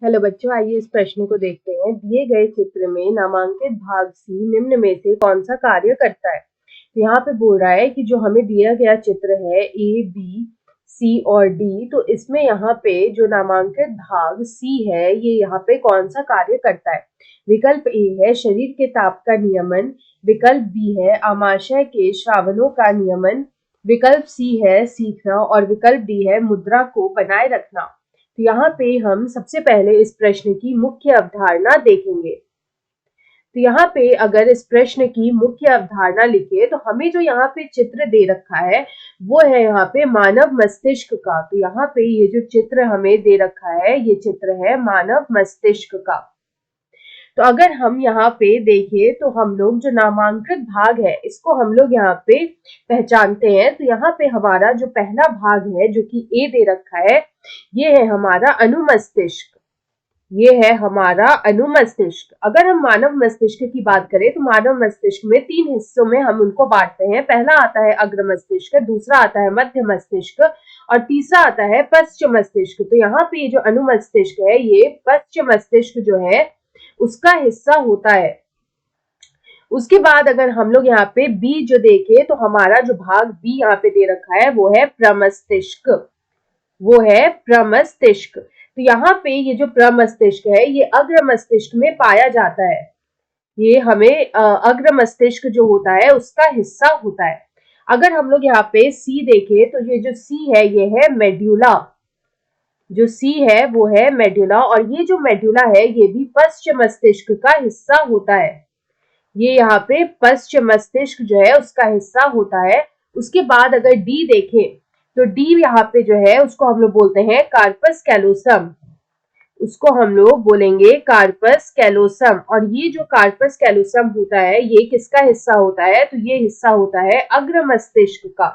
Hello बच्चों, आइए इस प्रश्न को देखते हैं। दिए गए चित्र में नामांकित भाग सी निम्न में से कौन सा कार्य करता है। तो यहाँ पे बोल रहा है कि जो हमें दिया गया चित्र है ए, बी, सी और डी, तो इसमें यहाँ पे जो नामांकित भाग सी है ये यहाँ पे कौन सा कार्य करता है। विकल्प ए है शरीर के ताप का नियमन, विकल्प बी है आमाशय के श्रावणों का नियमन, विकल्प सी है सीखना और विकल्प डी है मुद्रा को बनाए रखना। तो यहाँ पे हम सबसे पहले इस प्रश्न की मुख्य अवधारणा देखेंगे। तो यहाँ पे अगर इस प्रश्न की मुख्य अवधारणा लिखे तो हमें जो यहाँ पे चित्र दे रखा है वो है यहाँ पे मानव मस्तिष्क का। तो यहाँ पे ये जो चित्र हमें दे रखा है ये चित्र है मानव मस्तिष्क का। तो अगर हम यहाँ पे देखें तो हम लोग जो नामांकित भाग है इसको हम लोग यहाँ पे पहचानते हैं। तो यहाँ पे हमारा जो पहला भाग है जो कि ए दे रखा है ये है हमारा अनुमस्तिष्क, ये है हमारा अनुमस्तिष्क। अगर हम मानव मस्तिष्क की बात करें तो मानव मस्तिष्क में 3 हिस्सों में हम उनको बांटते हैं। पहला आता है अग्र मस्तिष्क, दूसरा आता है मध्य मस्तिष्क और तीसरा आता है पश्चिम मस्तिष्क। तो यहाँ पे जो अनुमस्तिष्क है ये पश्चिम मस्तिष्क जो है उसका हिस्सा होता है। उसके बाद अगर हम लोग यहाँ पे बी जो देखें तो हमारा जो भाग बी यहाँ पे दे रखा है वो है प्रमस्तिष्क, वो है प्रमस्तिष्क। तो यहाँ पे ये जो प्रमस्तिष्क है ये अग्र मस्तिष्क में पाया जाता है। ये हमें अग्र मस्तिष्क जो होता है उसका हिस्सा होता है। अगर हम लोग यहाँ पे सी देखें तो ये जो सी है ये है मेड्यूला, जो सी है वो है मेड्यूला और ये जो मेड्यूला है ये भी पश्चिम मस्तिष्क का हिस्सा होता है। ये यहाँ पे पश्चिम मस्तिष्क जो है उसका हिस्सा होता है। उसके बाद अगर डी देखें तो डी यहाँ पे जो है उसको हम लोग बोलते हैं कार्पस कैलोसम, उसको हम लोग बोलेंगे कार्पस कैलोसम। और ये जो कार्पस कैलोसम होता है ये किसका हिस्सा होता है, तो ये हिस्सा होता है अग्र मस्तिष्क का,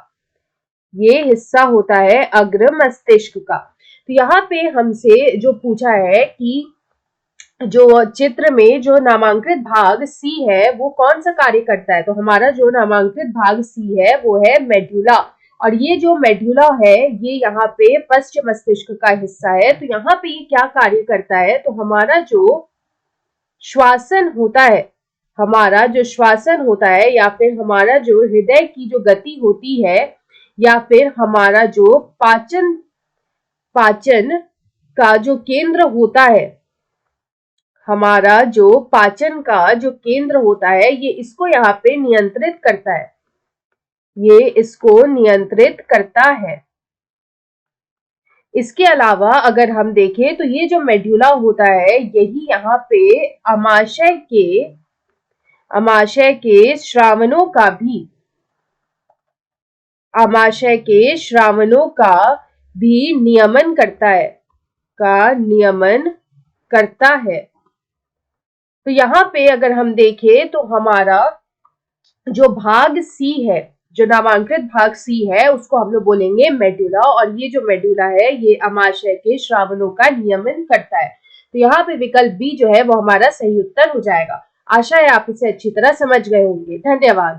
ये हिस्सा होता है अग्र मस्तिष्क का। तो यहाँ पे हमसे जो पूछा है कि जो चित्र में जो नामांकित भाग सी है वो कौन सा कार्य करता है, तो हमारा जो नामांकित भाग सी है वो है मेड्यूला। और ये जो मेड्यूला है ये यहाँ पे पश्चिम मस्तिष्क का हिस्सा है। तो यहाँ पे ये क्या कार्य करता है, तो हमारा जो श्वासन होता है, हमारा जो श्वासन होता है या फिर हमारा जो हृदय की जो गति होती है या फिर हमारा जो पाचन का जो केंद्र होता है, हमारा जो पाचन का जो केंद्र होता है ये इसको यहाँ पे नियंत्रित करता है, ये इसको नियंत्रित करता है। इसके अलावा अगर हम देखें तो ये जो मेड्यूला होता है यही यहाँ पे आमाशय के श्रावणों का भी, आमाशय के श्रावणों का भी नियमन करता है, का नियमन करता है। तो यहाँ पे अगर हम देखें तो हमारा जो भाग सी है, जो नामांकित भाग सी है उसको हम लोग बोलेंगे मेड्यूला और ये जो मेड्यूला है ये आमाशय के श्रावणों का नियमन करता है। तो यहाँ पे विकल्प बी जो है वो हमारा सही उत्तर हो जाएगा। आशा है आप इसे अच्छी तरह समझ गए होंगे। धन्यवाद।